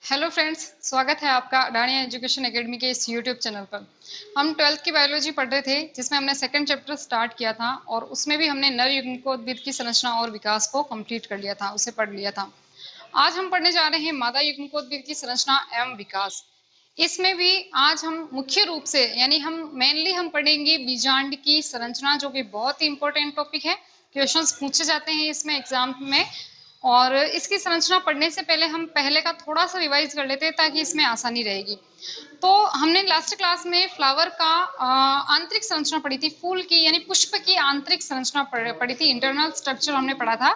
Hello friends, स्वागत है आपका अडानिया एजुकेशन एकेडमी के इस यूट्यूब चैनल पर। हम 12th की बायोलॉजी पढ़ रहे थे, जिसमें हमने सेकंड चैप्टर स्टार्ट किया था और उसमें भी हमने नर युग्मकोद्भिद की संरचना और विकास को कंप्लीट कर लिया था, उसे पढ़ लिया था। आज हम पढ़ने जा रहे हैं मादा युग्मकोद्भिद की संरचना एवं विकास। इसमें भी आज हम मुख्य रूप से हम मेनली पढ़ेंगे बीजांड की संरचना, जो कि बहुत ही इंपॉर्टेंट टॉपिक है। क्वेश्चंस पूछे जाते हैं इसमें एग्जाम में, और इसकी संरचना पढ़ने से पहले हम पहले का थोड़ा सा रिवाइज कर लेते हैं ताकि इसमें आसानी रहेगी। तो हमने लास्ट क्लास में फ्लावर का आंतरिक संरचना पढ़ी थी, फूल की यानी पुष्प की आंतरिक संरचना पढ़ी थी, इंटरनल स्ट्रक्चर हमने पढ़ा था।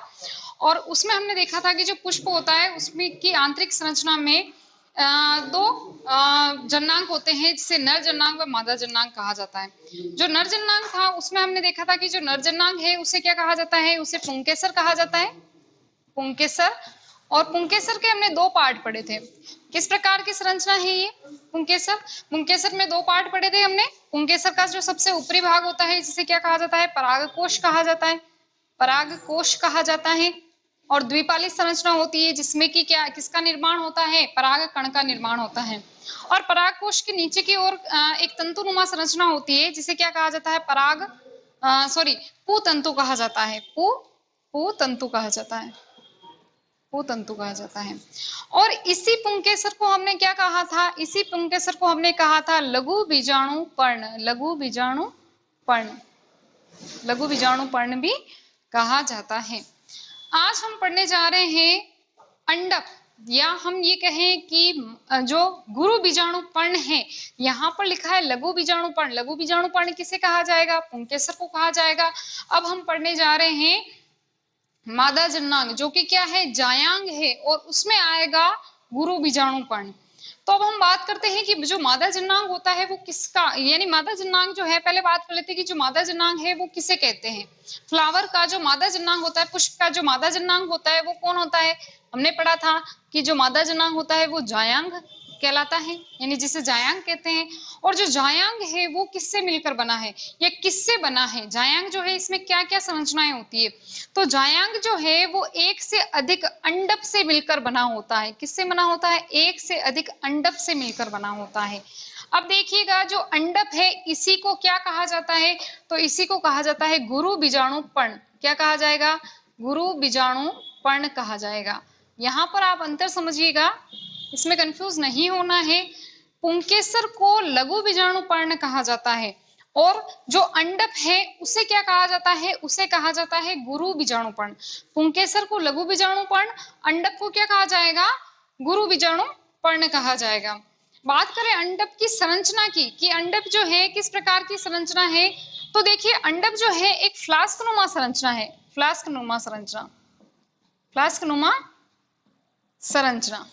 और उसमें हमने देखा था कि जो पुष्प होता है उसमें की आंतरिक संरचना में दो जननांग होते हैं, जिसे नर जननांग व मादा जननांग कहा जाता है। जो नर जननांग था उसमें हमने देखा था कि जो नर जननांग है उसे क्या कहा जाता है, उसे पुंकेसर कहा जाता है, पुंकेसर। और पुंकेसर के हमने दो पार्ट पढ़े थे। किस प्रकार की संरचना है ये पुंकेसर? पुंकेसर में दो पार्ट पढ़े थे हमने। पुंकेसर का जो सबसे ऊपरी भाग होता है जिसे क्या कहा जाता है, परागकोश कहा जाता है, परागकोश कहा जाता है। और द्विपाली संरचना होती है जिसमें कि क्या किसका निर्माण होता है, पराग कण का निर्माण होता है। और परागकोश के नीचे की ओर एक तंतुनुमा संरचना होती है जिसे क्या कहा जाता है, पुतंतु कहा जाता है, पुतंतु कहा जाता है, पुतंतु कहा जाता है। और इसी पुंकेसर को हमने क्या कहा था, इसी पुंकेसर को हमने कहा था लघु बीजाणु पर्ण, लघु बीजाणु पर्ण, लघु बीजाणु पर्ण भी कहा जाता है। आज हम पढ़ने जा रहे हैं अंडक, या हम ये कहें कि जो गुरु बीजाणु पर्ण है, यहाँ पर लिखा है लघु बीजाणु पर्ण। लघु बीजाणु पर्ण किसे कहा जाएगा, पुंकेसर को कहा जाएगा। अब हम पढ़ने जा रहे हैं मादा जननांग, जो कि क्या है, जायांग है, और उसमें आएगा गुरु बीजाणु पर्ण। तो अब हम बात करते हैं कि जो मादा जननांग होता है वो किसका, यानी मादा जननांग जो है, पहले बात कर लेते हैं कि जो मादा जननांग है वो किसे कहते हैं। फ्लावर का जो मादा जननांग होता है, पुष्प का जो मादा जननांग होता है वो कौन होता है, हमने पढ़ा था कि जो मादा जननांग होता है वो जायांग कहलाता है, यानी जिसे जायांग कहते हैं। और जो जायांग है वो किससे मिलकर बना है, या किससे बना है, जायांग जो है इसमें क्या क्या संरचनाएं होती है। तो जायांग जो है वो एक से अधिक अंडप से मिलकर बना होता है। किससे बना होता है, एक से अधिक अंडप से मिलकर बना होता है। अब देखिएगा, जो अंडप है इसी को क्या कहा जाता है, तो इसी को कहा जाता है गुरु बीजाणु पर्ण। क्या कहा जाएगा, गुरु बीजाणु पर्ण कहा जाएगा। यहाँ पर आप अंतर समझिएगा, इसमें कंफ्यूज नहीं होना है। पुंकेसर को लघु बीजाणु पर्ण कहा जाता है, और जो अंडप है उसे क्या कहा जाता है, उसे कहा जाता है गुरु बीजाणु पर्ण। पुंकेसर को लघु बीजाणु पर्ण, अंडप को क्या कहा जाएगा, गुरु बीजाणु पर्ण कहा जाएगा। बात करें अंडप की संरचना की, कि अंडप जो है किस प्रकार की संरचना है, तो देखिए अंडप जो है एक फ्लास्कनुमा संरचना है, फ्लास्कनुमा संरचना, फ्लास्कनुमा संरचना।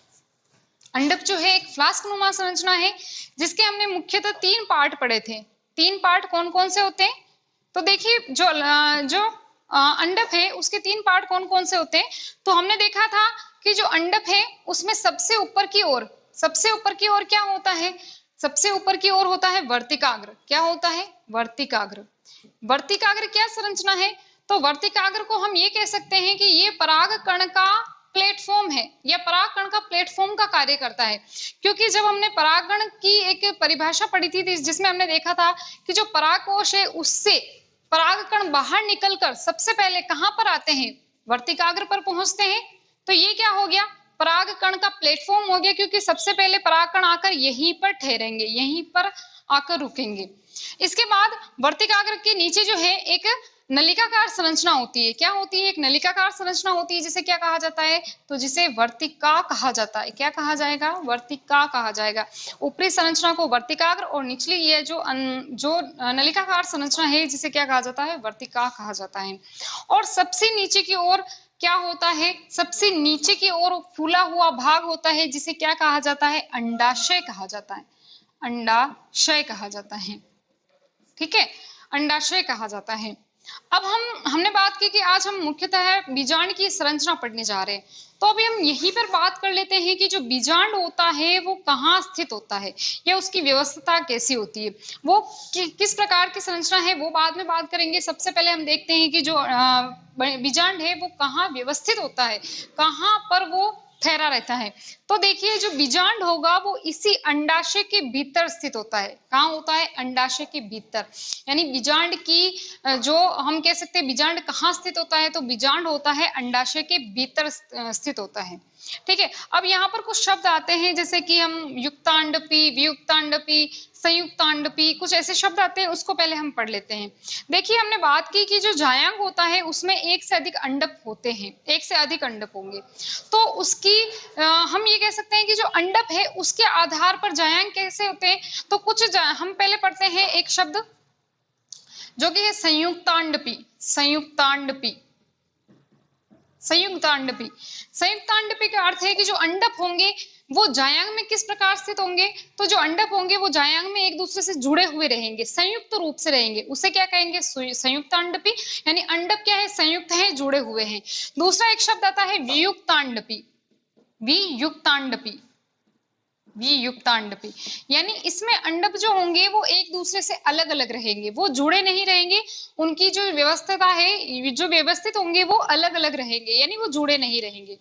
अंडप जो है एक फ्लास्कनुमा संरचना है, जिसके हमने मुख्यतः तीन पार्ट पढ़े थे। तीन पार्ट कौन कौन से होते हैं, तो देखिए जो अंडप है उसके तीन पार्ट कौन कौन से होते हैं। तो हमने देखा था कि जो अंडप है उसमें सबसे ऊपर की ओर, सबसे ऊपर की ओर क्या होता है, सबसे ऊपर की ओर होता है वर्तिकाग्र। क्या होता है, वर्तिकाग्र। वर्तिकाग्र क्या संरचना है, तो वर्तिकाग्र को हम ये कह सकते हैं कि ये पराग कण का प्लेटफॉर्म है, या परागकण का प्लेटफॉर्म का कार्य करता है। क्योंकि जब हमने परागकण की एक परिभाषा पढ़ी थी जिसमें हमने देखा था कि जो परागकोश है उससे परागकण बाहर निकलकर सबसे पहले कहां पर आते हैं, वर्तिकाग्र पर पहुंचते हैं। तो ये क्या हो गया, परागकण का प्लेटफॉर्म हो गया, क्योंकि सबसे पहले परागकण आकर यहीं पर ठहरेंगे, यहीं पर आकर रुकेंगे। इसके बाद वर्तिकाग्र के नीचे जो है एक नलिकाकार संरचना होती है। क्या होती है, एक नलिकाकार संरचना होती है, जिसे क्या कहा जाता है, तो जिसे वर्तिका कहा जाता है। क्या कहा जाएगा, वर्तिका कहा जाएगा। ऊपरी संरचना को वर्तिकाग्र, और निचली ये जो नलिकाकार संरचना है जिसे क्या कहा जाता है, वर्तिका कहा जाता है। और सबसे नीचे की ओर क्या होता है, सबसे नीचे की ओर फूला हुआ भाग होता है, जिसे क्या कहा जाता है, अंडाशय कहा जाता है, अंडाशय कहा जाता है। ठीक है, अंडाशय कहा जाता है। अब हमने बात की कि आज हम मुख्यतः बीजांड की संरचना पढ़ने जा रहे हैं। तो अभी हम यहीं पर बात कर लेते हैं कि जो बीजांड होता है वो कहाँ स्थित होता है, या उसकी व्यवस्था कैसी होती है, वो किस प्रकार की संरचना है, वो बाद में बात करेंगे। सबसे पहले हम देखते हैं कि जो बीजांड है वो कहाँ व्यवस्थित होता है, कहाँ पर वो ठहरा रहता है। तो देखिए जो बीजांड होगा वो इसी अंडाशय के भीतर स्थित होता है। कहाँ होता है? अंडाशय के भीतर। यानी बीजांड की जो हम कह सकते हैं बीजांड कहाँ स्थित होता है, तो बीजांड होता है अंडाशय के भीतर स्थित होता है। ठीक है, अब यहाँ पर कुछ शब्द आते हैं जैसे कि हम युक्तांडपी, वियुक्तांडपी, संयुक्तांडपी, कुछ ऐसे शब्द आते हैं, उसको पहले हम पढ़ लेते हैं। देखिए हमने बात की कि जो जायांग होता है उसमें एक से अधिक अंडक होते हैं, एक से अधिक अंडक होंगे, तो उसकी हम ये कह सकते हैं कि जो अंडक है उसके आधार पर जायांग कैसे होते हैं। तो कुछ हम पहले पढ़ते हैं एक शब्द जो कि है संयुक्तांडपी। संयुक्तांडपी, संयुक्तांडपी, संयुक्तांडपी का अर्थ है कि जो अंडक होंगे वो जायांग में किस प्रकार स्थित होंगे, तो जो अंडक होंगे वो जायांग में एक दूसरे से जुड़े हुए रहेंगे, संयुक्त रूप से रहेंगे, उसे क्या कहेंगे? संयुक्तांडपी। यानी अंडक क्या है? संयुक्त है, जुड़े हुए हैं। दूसरा एक शब्द आता है वियुक्तांडपी। वियुक्तांडपी, वियुक्तांडपी, यानी इसमें अंडक जो होंगे वो एक दूसरे से अलग अलग रहेंगे, वो जुड़े नहीं रहेंगे, उनकी जो व्यवस्था है, जो व्यवस्थित होंगे वो अलग अलग रहेंगे, यानी वो जुड़े नहीं रहेंगे।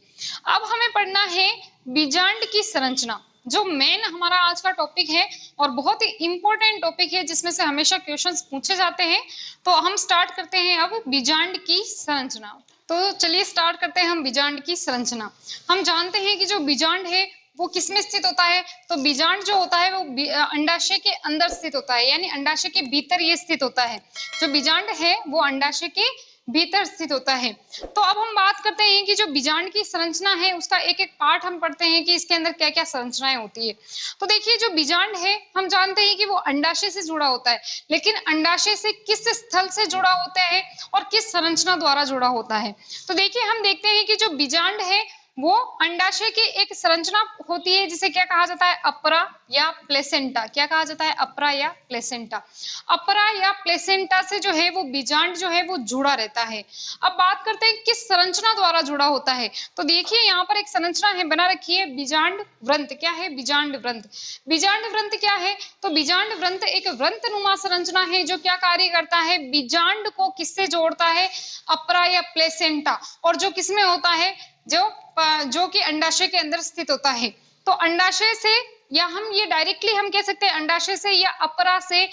अब हमें पढ़ना है बीजांड की संरचना, जो मेन हमारा आज का टॉपिक है और बहुत ही इंपॉर्टेंट टॉपिक है जिसमें से हमेशा क्वेश्चंस पूछे जाते हैं। तो हम स्टार्ट करते हैं अब बीजांड की संरचना। तो चलिए स्टार्ट करते हैं हम बीजांड की संरचना। हम जानते हैं कि जो बीजांड है वो किसमें स्थित होता है, तो बीजांड जो होता है वो अंडाशय के अंदर स्थित होता है, यानी अंडाशय के भीतर ये स्थित होता है। जो बीजांड है वो अंडाशय के भीतर स्थित होता है। तो अब हम बात करते हैं कि जो बीजांड की संरचना है उसका एक एक पार्ट हम पढ़ते हैं कि इसके अंदर क्या क्या संरचनाएं होती है। तो देखिए जो बीजांड है हम जानते हैं कि वो अंडाशय से जुड़ा होता है, लेकिन अंडाशय से किस स्थल से जुड़ा होता है और किस संरचना द्वारा जुड़ा होता है। तो देखिए हम देखते हैं कि जो बीजांड है वो अंडाशय की एक संरचना होती है जिसे क्या कहा जाता है? अपरा या प्लेसेंटा। क्या कहा जाता है? अपरा या प्लेसेंटा। अपरा या प्लेसेंटा से जो है वो बीजांड जो है वो जुड़ा रहता है। अब बात करते हैं किस संरचना द्वारा जुड़ा होता है। तो देखिए यहाँ पर एक संरचना है बना रखी है बीजांड व्रंत। क्या है? बीजांड व्रंत। बीजांड व्रंत क्या है? तो बीजांड व्रंत एक व्रंतनुमा संरचना है जो क्या कार्य करता है? बीजांड को किससे जोड़ता है? अपरा या प्लेसेंटा। और जो किसमें होता है? जो कि अंडाशय के अंदर स्थित होता है। तो अंडाशय से, या हम ये डायरेक्टली हम कह सकते हैं अंडाशय से या अपरा से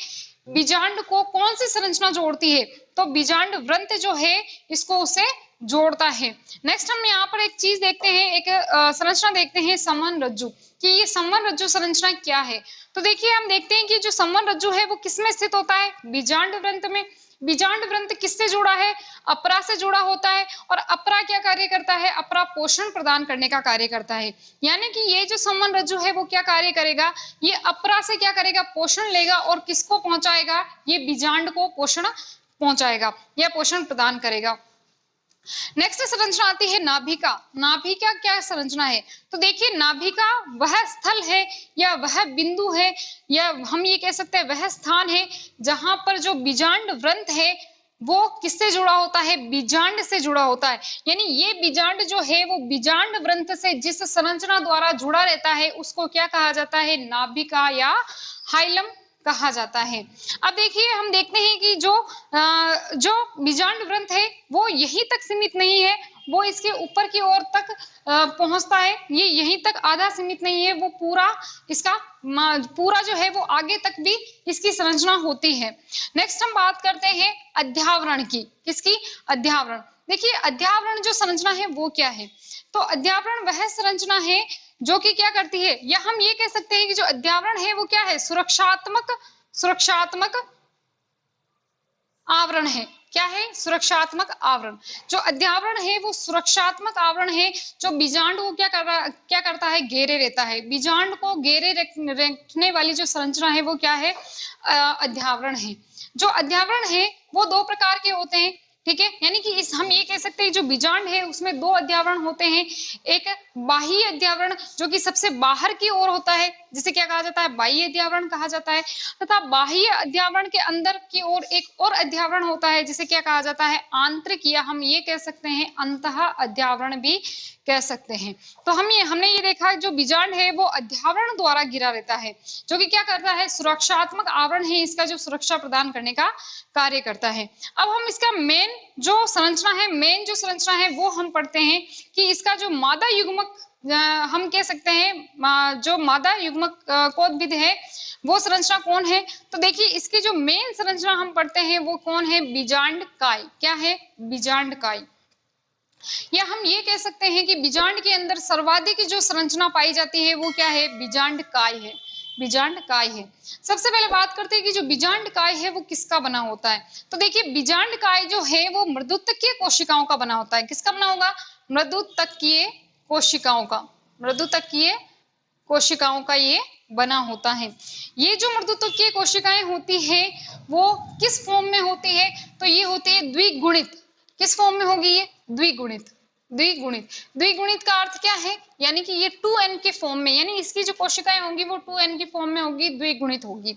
बीजांड को कौन सी संरचना जोड़ती है? तो बीजांड व्रंत जो है इसको उसे जोड़ता है। नेक्स्ट हम यहाँ पर एक चीज देखते हैं, एक संरचना देखते हैं संवहन रज्जु, कि ये संवहन रज्जु संरचना क्या है। तो देखिए हम देखते हैं कि जो संवहन रज्जु है वो किसमें स्थित होता है? बीजांड व्रंत में। बीजांड व्रंत किससे जुड़ा है? अपरा से जुड़ा होता है। और अपरा क्या कार्य करता है? अपरा पोषण प्रदान करने का कार्य करता है। यानी कि ये जो संवहन रज्जु है वो क्या कार्य करेगा? ये अपरा से क्या करेगा? पोषण लेगा और किसको पहुंचाएगा? ये बीजांड को पोषण पहुंचाएगा या पोषण प्रदान करेगा। नेक्स्ट संरचना आती है नाभिका। नाभिका क्या संरचना है? तो देखिए नाभिका वह स्थल है या वह बिंदु है या हम ये कह सकते हैं वह स्थान है जहां पर जो बीजांड व्रंत है वो किससे जुड़ा होता है? बीजांड से जुड़ा होता है। यानी ये बीजांड जो है वो बीजांड व्रंत से जिस संरचना द्वारा जुड़ा रहता है उसको क्या कहा जाता है? नाभिका या हाइलम कहा जाता है। अब देखिए हम देखते हैं कि जो बीजांड व्रंत है वो यहीं तक सीमित नहीं है, वो इसके ऊपर की ओर तक पहुंचता है। ये यहीं तक आधा सीमित नहीं है, वो पूरा इसका पूरा जो है वो आगे तक भी इसकी संरचना होती है। नेक्स्ट हम बात करते हैं अध्यावरण की। किसकी? अध्यावरण। देखिए अध्यावरण जो संरचना है वो क्या है? तो अध्यावरण वह संरचना है जो कि क्या करती है, या हम ये कह सकते हैं कि जो अध्यावरण है वो क्या है? सुरक्षात्मक आवरण है। क्या है? सुरक्षात्मक आवरण। जो अध्यावरण है वो सुरक्षात्मक आवरण है जो बीजांड को क्या करता है? घेरे रहता है। बीजांड को घेरे रखने वाली जो संरचना है वो क्या है? अध्यावरण है। जो अध्यावरण है वो दो प्रकार के होते हैं। ठीक है, यानी कि हम ये कह सकते हैं जो बीजांड है उसमें दो अध्यावरण होते हैं। एक बाह्य अध्यावरण जो कि सबसे बाहर की ओर होता है, जिसे क्या कहा जाता है? बाह्य अध्यावरण कहा जाता है। तथा बाह्य अध्यावरण के अंदर की ओर एक और अध्यावरण होता है जिसे क्या कहा जाता है? आंतरिक, या हम ये कह सकते हैं अंतः अध्यावरण भी कह सकते हैं। तो हमने ये देखा जो बीजांड है वो अध्यावरण द्वारा घिरा रहता है, जो कि क्या करता है? सुरक्षात्मक आवरण है इसका, जो सुरक्षा प्रदान करने का कार्य करता है। अब हम इसका मेन जो संरचना है वो हम पढ़ते हैं कि इसका जो मादा युग्मक हम कह सकते हैं जो मादा युग्मक कोदबिद है वो संरचना कौन है? तो देखिए इसकी जो मेन संरचना हम पढ़ते हैं वो कौन है? बीजांड काय। क्या है? बीजांड काय। या हम ये कह सकते हैं कि बीजांड के अंदर सर्वाधिक जो संरचना पाई जाती है वो क्या है? बीजांड काय है। बीजांड काय है। सबसे पहले बात करते हैं कि जो बीजांड काय है वो किसका बना होता है। तो देखिए बीजांड काय जो है वो मृदुतकीय कोशिकाओं का बना होता है। किसका बना होगा? मृदुतकीय कोशिकाओं का। मृदुतकीय कोशिकाओं का ये बना होता है। ये जो मृदुतकीय कोशिकाएं होती है वो किस फॉर्म में होती है? तो ये होती है द्विगुणित। किस फॉर्म में होगी ये? द्विगुणित। द्विगुणित। द्विगुणित का अर्थ क्या है? यानी कि ये 2n के फॉर्म में, यानी इसकी जो कोशिकाएं होंगी वो 2n की फॉर्म में होगी, द्विगुणित होगी।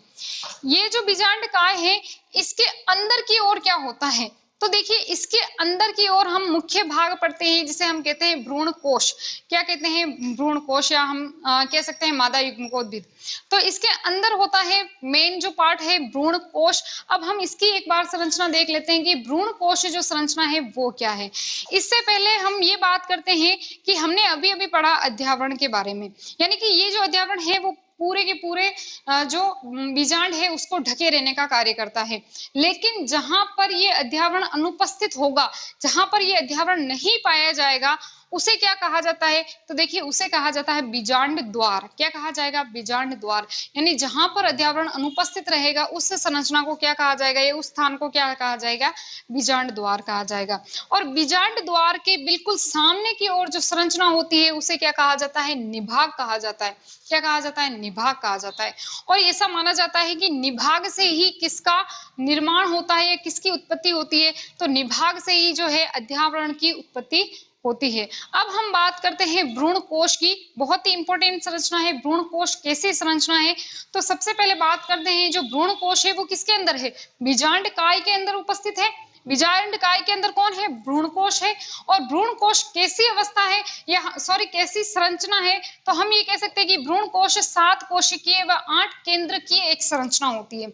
ये जो बीजांड काय है इसके अंदर की ओर क्या होता है? तो देखिए इसके अंदर की ओर हम मुख्य भाग पढ़ते हैं जिसे हम कहते हैं भ्रूण कोश। क्या कहते हैं? भ्रूण कोश, या हम कह सकते हैं मादा युग्मकोद्भिद। तो इसके अंदर होता है मेन जो पार्ट है भ्रूण कोश। अब हम इसकी एक बार संरचना देख लेते हैं कि भ्रूण कोश जो संरचना है वो क्या है। इससे पहले हम ये बात करते हैं कि हमने अभी अभी पढ़ा अध्यावरण के बारे में, यानी कि ये जो अध्यावरण है वो पूरे के पूरे जो बीजांड है उसको ढके रहने का कार्य करता है। लेकिन जहां पर ये अध्यावरण अनुपस्थित होगा, जहां पर ये अध्यावरण नहीं पाया जाएगा, उसे क्या कहा जाता है? तो देखिए उसे कहा जाता है बीजांड द्वार। क्या कहा जाएगा? बीजांड द्वार। यानी जहां पर अध्यावरण अनुपस्थित रहेगा उस संरचना को क्या कहा जाएगा? ये उस स्थान को क्या कहा जाएगा? बीजांड द्वार कहा जाएगा। और बीजांड द्वार के बिल्कुल सामने की ओर जो संरचना होती है उसे क्या कहा जाता है? निभाग कहा जाता है। क्या कहा जाता है? निभाग कहा जाता है। और ऐसा माना जाता है कि निभाग से ही किसका निर्माण होता है, किसकी उत्पत्ति होती है? तो निभाग से ही जो है अध्यावरण की उत्पत्ति होती है। अब हम बात करते हैं भ्रूण कोश की। बहुत ही इंपॉर्टेंट संरचना है भ्रूण कोश। कैसी संरचना है? तो सबसे पहले बात करते हैं जो भ्रूण कोश है वो किसके अंदर है? बीजांड काय के अंदर उपस्थित है। बीजांड काय के अंदर कौन है? भ्रूण कोश है। और भ्रूण कोश कैसी अवस्था है या कैसी संरचना है? तो हम ये कह सकते हैं कि भ्रूण कोश 7 कोशिकीय व 8 केंद्र की एक संरचना होती है।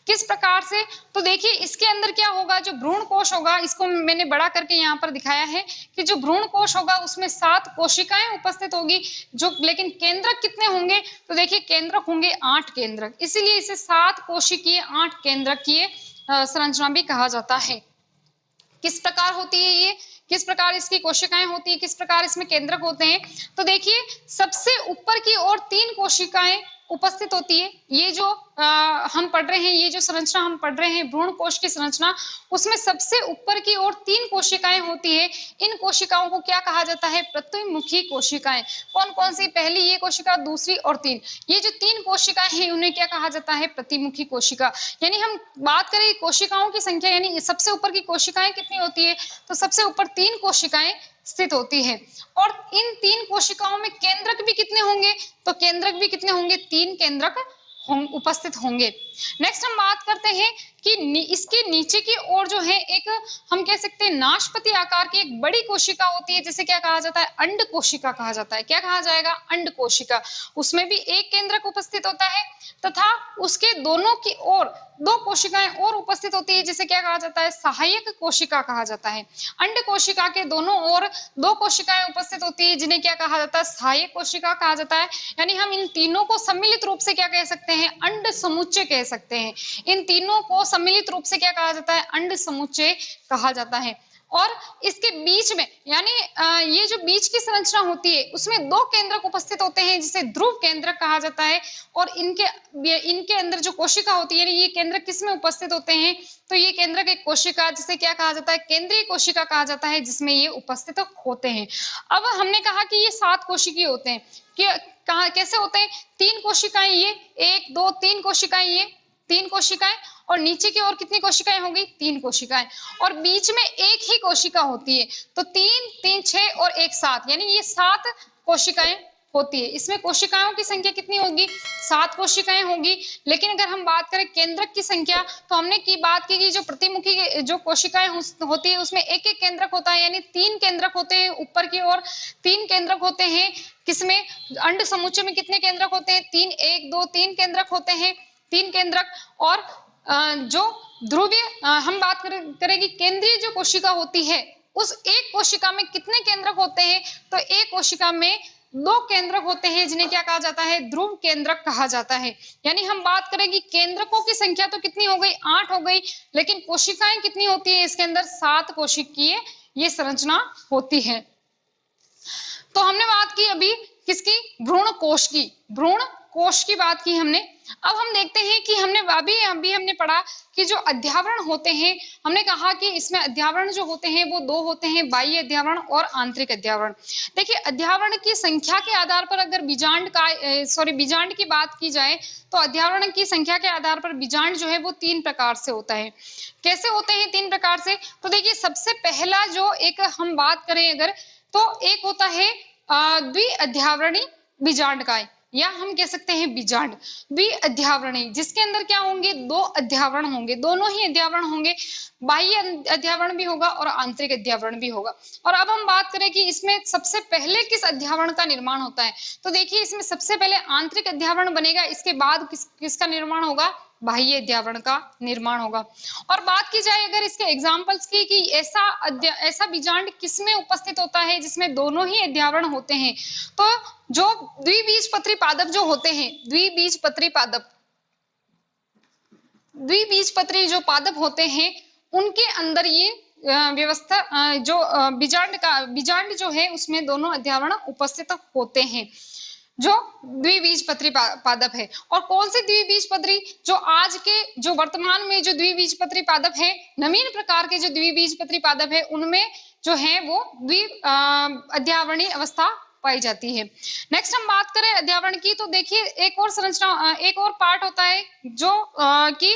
किस प्रकार से? तो देखिए इसके अंदर क्या होगा? जो भ्रूण कोश होगा, इसको मैंने बड़ा करके यहाँ पर दिखाया है कि जो भ्रूण कोश होगा उसमें 7 कोशिकाएं उपस्थित होगी। जो लेकिन केंद्रक कितने होंगे? तो देखिए केंद्रक होंगे 8 केंद्रक, इसीलिए इसे 7 कोशिकीय 8 केंद्रक की संरचना भी कहा जाता है। किस प्रकार होती है ये? किस प्रकार इसकी कोशिकाएं होती है? किस प्रकार इसमें केंद्रक होते हैं? तो देखिए सबसे ऊपर की ओर 3 कोशिकाएं उपस्थित होती है। ये जो हम पढ़ रहे हैं, ये जो संरचना हम पढ़ रहे हैं भ्रूण कोश की संरचना, उसमें सबसे ऊपर की ओर 3 कोशिकाएं होती है। इन कोशिकाओं को क्या कहा जाता है? प्रतिमुखी कोशिकाएं। कौन कौन सी? पहली ये कोशिका, दूसरी और 3। ये जो 3 कोशिकाएं हैं उन्हें क्या कहा जाता है? प्रतिमुखी कोशिका। यानी हम बात करें कोशिकाओं की संख्या, यानी सबसे ऊपर की कोशिकाएं कितनी होती है? तो सबसे ऊपर 3 कोशिकाएं स्थित होती है। और इन 3 कोशिकाओं में केंद्रक भी कितने होंगे? तो केंद्रक भी कितने होंगे? 3 केंद्रक उपस्थित होंगे। नेक्स्ट हम बात करते हैं कि इसके नीचे की ओर जो है एक हम कह सकते हैं नाशपति आकार की एक बड़ी कोशिका होती है, जिसे क्या कहा जाता है? अंड कोशिका कहा जाता है। क्या कहा जाएगा? अंड कोशिका। उसमें भी एक केंद्रक उपस्थित होता है तथा उसके दोनों की ओर 2 कोशिकाएं और उपस्थित होती है, जिसे क्या कहा जाता है? सहायक कोशिका कहा जाता है। अंड कोशिका के दोनों ओर 2 कोशिकाएं उपस्थित होती है, जिन्हें क्या कहा जाता है? सहायक कोशिका कहा जाता है। यानी हम इन तीनों को सम्मिलित रूप से क्या कह सकते हैं? अंड समुच्चय कह सकते हैं। इन तीनों को सम्मिलित रूप से क्या कहा जाता है? अंड समुच्चय कहा जाता है। और इसके बीच में, यानी ये जो बीच की संरचना होती है उसमें 2 केंद्रक उपस्थित होते हैं, जिसे ध्रुव केंद्रक कहा जाता है। और इनके अंदर जो कोशिका होती है, यानी ये केंद्रक किसमें उपस्थित होते हैं? तो ये केंद्रक एक कोशिका, जिसे क्या कहा जाता है? केंद्रीय कोशिका कहा जाता है, जिसमें ये उपस्थित होते हैं। अब हमने कहा कि ये 7 कोशिकीय होते हैं। कैसे होते हैं? 3 कोशिकाएं ये, 1 2 3 कोशिकाएं ये, 3 कोशिकाएं, और नीचे की ओर कितनी कोशिकाएं होंगी? 3 कोशिकाएं, और बीच में एक ही कोशिका होती है। तो 3 3 6 और 1 7, यानी ये 7 कोशिकाएं होती है। इसमें कोशिकाओं की संख्या कितनी होगी? 7 कोशिकाएं होगी। लेकिन अगर हम बात करें केंद्रक की संख्या, तो हमने बात की कि जो प्रतिमुखी जो कोशिकाएं होती है उसमें एक एक केंद्रक होता है, यानी 3 केंद्रक होते हैं। ऊपर की ओर 3 केंद्रक होते हैं। किसमें? अंड समुच्चय में कितने केंद्रक होते हैं? 3 1 2 3 केंद्रक होते हैं, 3 केंद्रक। और जो ध्रुवीय हम बात करेंगे केंद्रीय जो कोशिका होती है, उस एक कोशिका में कितने केंद्रक होते हैं? तो एक कोशिका में दो केंद्रक होते हैं जिन्हें क्या कहा जाता है, ध्रुव केंद्रक कहा जाता है। यानी हम बात करें कि केंद्रकों की संख्या तो कितनी हो गई, 8 हो गई, लेकिन कोशिकाएं कितनी होती है, इसके अंदर 7 कोशिकीय ये संरचना होती है। तो हमने बात की अभी किसकी, भ्रूण कोश की, भ्रूण कोश की बात की हमने। अब हम देखते हैं कि हमने अभी हमने पढ़ा कि जो अध्यावरण होते हैं, हमने कहा कि इसमें अध्यावरण जो होते हैं वो दो होते हैं, बाह्य अध्यावरण और आंतरिक अध्यावरण। देखिए अध्यावरण की संख्या के आधार पर अगर बीजांड की बात की जाए तो अध्यावरण की संख्या के आधार पर बीजांड जो है वो 3 प्रकार से होता है। कैसे होते हैं 3 प्रकार से, तो देखिए सबसे पहला जो एक हम बात करें अगर, तो एक होता है द्विअध्यावरणी बीजांडकाय, या हम कह सकते हैं बीजांड द्विअध्यावरणी, जिसके अंदर क्या होंगे, 2 अध्यावरण होंगे, दोनों ही अध्यावरण होंगे, बाह्य अध्यावरण भी होगा और आंतरिक अध्यावरण भी होगा। और अब हम बात करें कि इसमें सबसे पहले किस अध्यावरण का निर्माण होता है, तो देखिए इसमें सबसे पहले आंतरिक अध्यावरण बनेगा, इसके बाद किसका निर्माण होगा, बाह्य अध्यावरण का निर्माण होगा। और बात की जाए अगर इसके एग्जाम्पल्स की कि ऐसा बीजांड किसमें उपस्थित होता है जिसमें दोनों ही अध्यावरण होते हैं, तो जो द्विबीजपत्री पादप जो होते हैं, द्विबीजपत्री जो पादप होते हैं उनके अंदर ये व्यवस्था जो बीजांड जो है उसमें दोनों अध्यावरण उपस्थित होते हैं, जो द्विबीजपत्री पादप है। और कौन से द्विबीजपत्री, जो आज के जो वर्तमान में जो द्विबीजपत्री पादप है, नवीन प्रकार के जो द्विबीजपत्री पादप है उनमें जो है वो अध्यावरणी अवस्था पाई जाती है। नेक्स्ट हम बात करें अध्यावरण की, तो देखिए एक और संरचना, एक और पार्ट होता है जो कि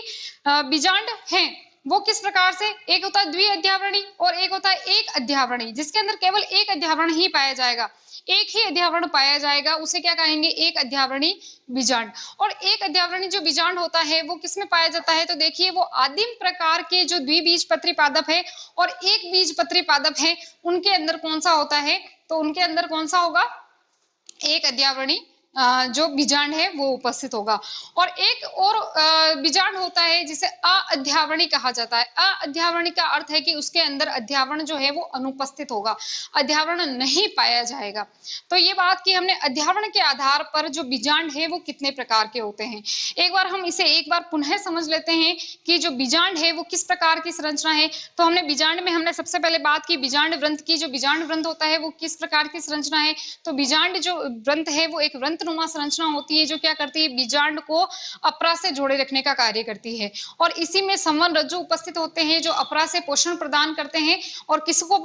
बीजांड है वो किस प्रकार से, एक होता है द्विअध्यावरणी और एक होता है एक अध्यावरणी, जिसके अंदर केवल एक अध्यावरण ही पाया जाएगा, एक ही अध्यावरण पाया जाएगा, उसे क्या कहेंगे, एक अध्यावरणी बीजांड। और एक अध्यावरणी जो बीजांड होता है वो किसमें पाया जाता है, तो देखिए वो आदिम प्रकार के जो द्विबीजपत्री पादप है और एक बीजपत्री पादप है उनके अंदर कौन सा होता है, तो उनके अंदर कौन सा होगा, एक अध्यावरणी जो बीजांड है वो उपस्थित होगा। और एक और बीजांड होता है जिसे अध्यावरणी कहा जाता है। अध्यावरणी का अर्थ है कि उसके अंदर अध्यावरण जो है वो अनुपस्थित होगा, अध्यावरण नहीं पाया जाएगा। तो ये बात की हमने अध्यावरण के आधार पर जो बीजांड है वो कितने प्रकार के होते हैं। एक बार हम इसे एक बार पुनः समझ लेते हैं कि जो बीजांड है वो किस प्रकार की संरचना है। तो हमने बीजांड में हमने सबसे पहले बात की बीजांड व्रंत की, जो बीजांड व्रंत होता है वो किस प्रकार की संरचना है, तो बीजांड जो व्रंत है वो एक व्रंतनुमा संरचना होती है जो क्या करती है, बीजांड को अपरा से जोड़े रखने का कार्य करती है। और इसी में संवहन रज्जु उपस्थित होते हैं जो अपरा से पोषण प्रदान करते हैं, और किसको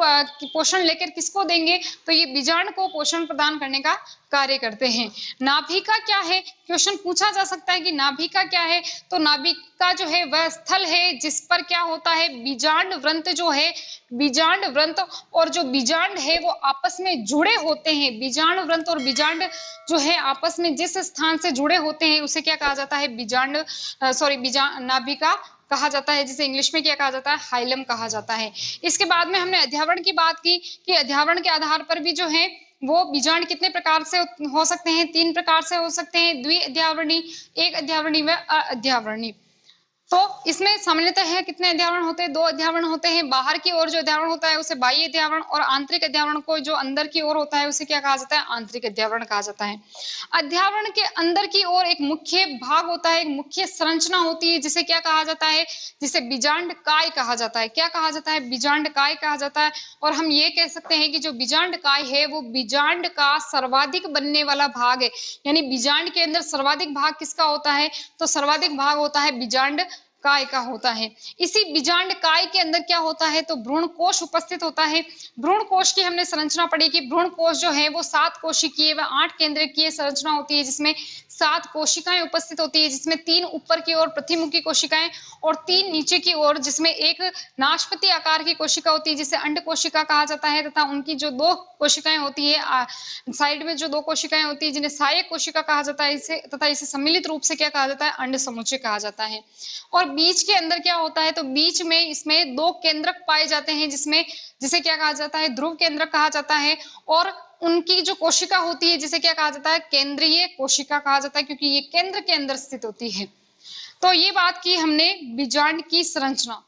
पोषण लेकर किसको देंगे, तो ये बीजांड को पोषण प्रदान करने का कार्य करते हैं। नाभिका क्या है, क्वेश्चन पूछा जा सकता है कि नाभिका क्या है, तो नाभिका जो है वह स्थल है जिस पर क्या होता है, बीजांड व्रंत जो है, बीजांड व्रंत और जो बीजांड है वो आपस में जुड़े होते हैं। बीजांड व्रंत और बीजांड जो है आपस में जिस स्थान से जुड़े होते हैं उसे क्या कहा जाता है, नाभिका कहा जाता है, जिसे इंग्लिश में क्या कहा जाता है, हाइलम कहा जाता है। इसके बाद में हमने अध्यावरण की बात की कि अध्यावरण के आधार पर भी जो है वो बीजांड कितने प्रकार से हो सकते हैं, 3 प्रकार से हो सकते हैं, द्विअध्यावरणी, एक अध्यावरणी व अध्यावरणी। तो इसमें सामान्यतः है कितने अध्यावरण होते हैं, 2 अध्यावरण होते हैं। बाहर की ओर जो अध्यावरण होता है उसे बाह्य अध्यावरण, और आंतरिक अध्यावरण को जो अंदर की ओर होता है उसे क्या कहा जाता है, आंतरिक अध्यावरण कहा जाता है। अध्यावरण के अंदर की ओर एक मुख्य भाग होता है, एक मुख्य संरचना होती है जिसे क्या कहा जाता है, जिसे बीजांड काय कहा जाता है। क्या कहा जाता है, बीजांड काय कहा जाता है। और हम ये कह सकते हैं कि जो बीजांड काय है वो बीजांड का सर्वाधिक बनने वाला भाग है, यानी बीजांड के अंदर सर्वाधिक भाग किसका होता है, तो सर्वाधिक भाग होता है बीजांड काय का होता है। इसी बीजांड काय के अंदर क्या होता है, तो भ्रूण कोश उपस्थित होता है। भ्रूण कोश की हमने संरचना पढ़ी कि भ्रूण कोश जो है वो 7 कोशिकीय व 8 केंद्रकीय संरचना होती है, जिसमें 7 कोशिकाएं उपस्थित होती है, जिसमें 3 ऊपर की ओर प्रतिमुखी कोशिकाएं और 3 नीचे की ओर, जिसमें एक नाशपति आकार की कोशिका होती है जिसे अंड कोशिका कहा जाता है, तथा उनकी जो 2 कोशिकाएं होती है साइड में जो 2 कोशिकाएं होती है जिन्हें सहायक कोशिका कहा जाता है, इसे तथा इसे सम्मिलित रूप से क्या कहा जाता है, अंड समुच्चय कहा जाता है। और बीच के अंदर क्या होता है, तो बीच में इसमें 2 केंद्रक पाए जाते हैं, जिसे क्या कहा जाता है, ध्रुव केंद्रक कहा जाता है। और उनकी जो कोशिका होती है जिसे क्या कहा जाता है, केंद्रीय कोशिका कहा जाता है, क्योंकि ये केंद्र के अंदर स्थित होती है। तो ये बात की हमने बीजांड की संरचना।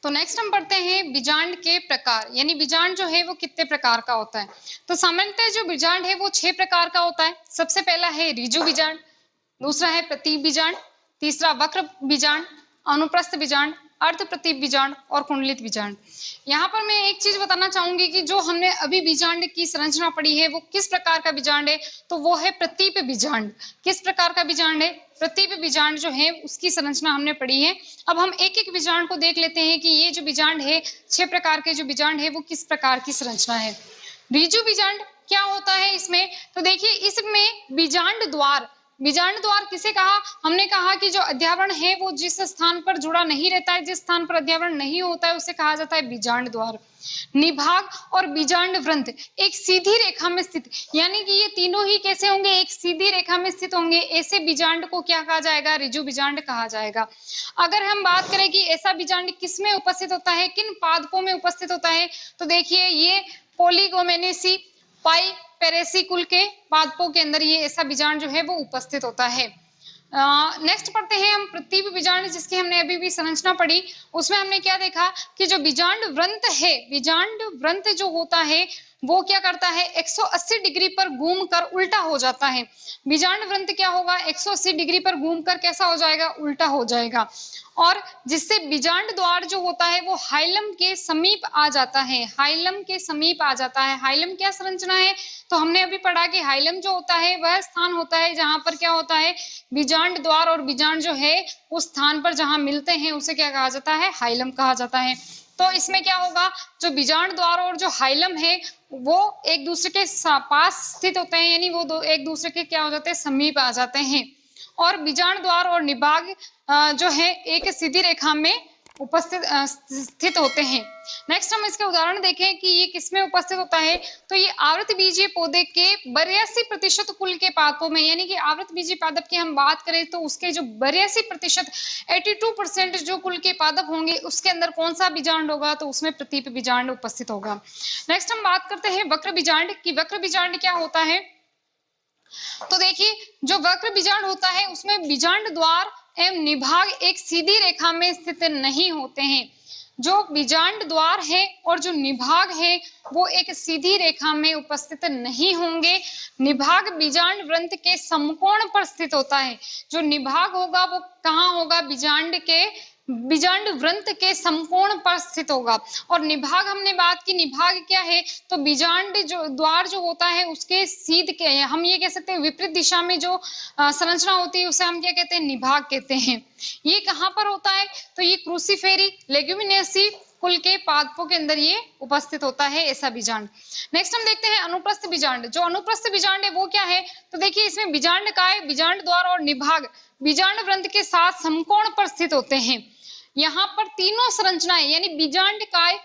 तो नेक्स्ट हम पढ़ते हैं बीजांड के प्रकार, यानी बीजांड जो है वो कितने प्रकार का होता है। तो सामान्यतः जो बीजांड है वो 6 प्रकार का होता है। सबसे पहला है ऋजु बीजांड, दूसरा है प्रतीप बीजांड, तीसरा वक्र बीजांड, अनुप्रस्थ बीजांड, अर्ध प्रतीप बीजांड और कुंडलित बीजांड। यहाँ पर मैं एक चीज बताना चाहूंगी कि जो हमने अभी बीजांड की संरचना पढ़ी है वो किस प्रकार का बीजांड है, तो वो है प्रतीप बीजांड। किस प्रकार का बीजांड है? प्रतीप बीजांड जो है उसकी संरचना हमने पढ़ी है। अब हम एक एक बीजांड को देख लेते हैं कि ये जो बीजांड है, 6 प्रकार के जो बीजांड है वो किस प्रकार की संरचना है। ऋजु बीजांड क्या होता है इसमें? तो देखिए इसमें बीजांड द्वार, बीजांड द्वार किसे कहा? हमने कहा कि जो अध्यावरण है वो जिस स्थान पर जुड़ा नहीं रहता है, जिस स्थान पर अध्यावरण नहीं होता है उसे कहा जाता है बीजांड द्वार। निभाग और बीजांड वृंत एक सीधी रेखा में स्थित, यानी कि ये तीनों ही कैसे होंगे? एक सीधी रेखा में स्थित होंगे। ऐसे बीजांड को क्या कहा जाएगा? ऋजु बीजांड कहा जाएगा। अगर हम बात करें कि ऐसा बीजांड किसमें उपस्थित होता है, किन पादपों में उपस्थित होता है, तो देखिए ये पोलीगोमेनेसी पाइपेरेसी कुल के पादपों के अंदर ये ऐसा बीजांड जो है वो उपस्थित होता है। नेक्स्ट पढ़ते हैं हम प्रतीप बीजांड, जिसकी हमने अभी भी संरचना पढ़ी। उसमें हमने क्या देखा कि जो बीजांड वृंत है, बीजांड वृंत जो होता है वो क्या करता है? 180 डिग्री पर घूमकर उल्टा हो जाता है। बीजांड वृंत क्या होगा? 180 डिग्री पर घूमकर कैसा हो जाएगा? उल्टा हो जाएगा। और जिससे बीजांड द्वार जो होता है वो हाइलम के समीप आ जाता है, हाइलम के समीप आ जाता है। हाइलम क्या संरचना है? तो हमने अभी पढ़ा कि हाइलम जो होता है वह स्थान होता है जहां पर क्या होता है? बीजांड द्वार और बीजांड जो है उस स्थान पर जहां मिलते हैं उसे क्या कहा जाता है? हाइलम कहा जाता है। तो इसमें क्या होगा? जो बीजांड द्वार और जो हाइलम है वो एक दूसरे के पास स्थित होते हैं, यानी वो एक दूसरे के क्या हो जाते हैं? समीप आ जाते हैं। और बीजांड द्वार और निभाग जो है एक सीधी रेखा में उपस्थित स्थित होते हैं। नेक्स्ट हम इसके उदाहरण देखें कि ये किसमें उपस्थित होता है। तो ये आवृत बीजीय पौधे के 82% कुल के पादपों में, यानी कि आवृत बीजीय पादप की हम बात करें तो उसके जो 82% 82% जो कुल के पादप होंगे उसके अंदर कौन सा बीजांड होगा? तो उसमें प्रतीप बीजांड उपस्थित होगा। नेक्स्ट हम बात करते हैं वक्र बीजांड की। वक्र बीजांड क्या होता है? तो देखिए जो वक्र बीजांड होता है उसमें बीजांड द्वार एवं निभाग एक सीधी रेखा में स्थित नहीं होते हैं। जो बीजांड द्वार है और जो निभाग है वो एक सीधी रेखा में उपस्थित नहीं होंगे। निभाग बीजांड वृंत के समकोण पर स्थित होता है। जो निभाग होगा वो कहाँ होगा? बीजांड वृंत के समकोण पर स्थित होगा। और निभाग हमने बात की, निभाग क्या है? तो बीजांड जो द्वार जो होता है उसके सीध के, हम ये कह सकते हैं विपरीत दिशा में जो संरचना होती है उसे हम क्या कहते हैं? निभाग कहते हैं। ये कहाँ पर होता है? तो ये क्रूसीफेरी लेग्यूमिनेसी कुल के पादपों के अंदर ये उपस्थित होता है ऐसा बीजांड। नेक्स्ट हम देखते हैं अनुप्रस्थ बीजांड। जो अनुप्रस्थ बीजांड है वो क्या है? तो देखिए इसमें बीजांड काय, बीजांड द्वार और निभाग बीजांड वृंत के साथ समकोण पर स्थित होते हैं। यहाँ पर तीनों संरचनाएं यानी बीजांड काय,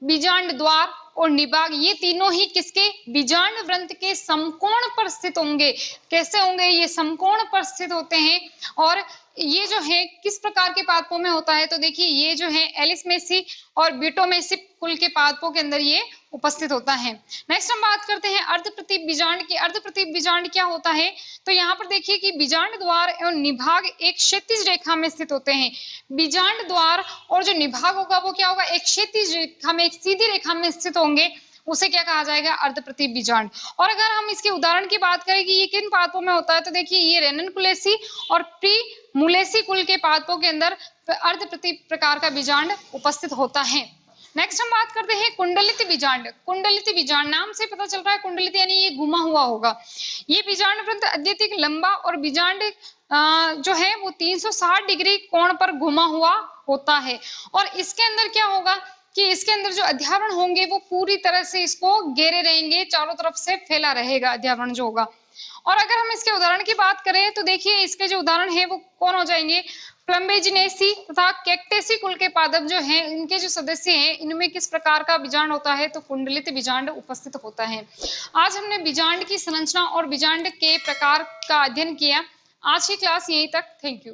बीजांड द्वार और निभाग ये तीनों ही किसके? बीजांड वृंत के समकोण पर स्थित होंगे। कैसे होंगे? ये समकोण पर स्थित होते हैं। और ये जो है किस प्रकार के पादपों में होता है? तो देखिए ये जो है एलिसमेसी और बीटोमेसी कुल के पादपों के अंदर ये उपस्थित होता है। नेक्स्ट हम बात करते हैं अर्ध प्रतीप बीजांड की। अर्ध प्रतीप बीजांड क्या होता है? तो यहाँ पर देखिए कि बीजांड द्वार एवं निभाग एक क्षैतिज रेखा में स्थित होते हैं। बीजांड द्वार और जो निभाग होगा वो क्या होगा? एक क्षैतिज रेखा में, एक सीधी रेखा में स्थित होंगे, उसे क्या कहा जाएगा? अर्ध प्रतीप बीजांड। और अगर हम इसके उदाहरण की बात करें कि ये किन पादपों में होता है, तो देखिए ये रेननकुलेसी और प्रीमुलेसी कुल के पादपों के अंदर अर्ध प्रतीप प्रकार का बीजांड उपस्थित होता है। नेक्स्ट हम बात करते हैं कुंडलित बीजांड। कुंडलित बीजांड नाम से पता चल रहा है कुंडलित यानी ये घुमा हुआ होगा। ये बीजांड वृंत अत्यधिक लंबा और बीजांड जो है वो 360 डिग्री कोण पर घुमा हुआ होता है। और इसके अंदर क्या होगा कि इसके अंदर जो अध्यावरण होंगे वो पूरी तरह से इसको घेरे रहेंगे, चारों तरफ से फैला रहेगा अध्यावरण जो होगा। और अगर हम इसके उदाहरण की बात करें तो देखिए इसके जो उदाहरण है वो कौन हो जाएंगे? प्लम्बेजिनेसी तथा कैक्टेसी कुल के पादप जो हैं इनके जो सदस्य हैं इनमें किस प्रकार का बीजांड होता है? तो कुंडलित बीजांड उपस्थित होता है। आज हमने बीजांड की संरचना और बीजांड के प्रकार का अध्ययन किया। आज की क्लास यहीं तक। Thank you.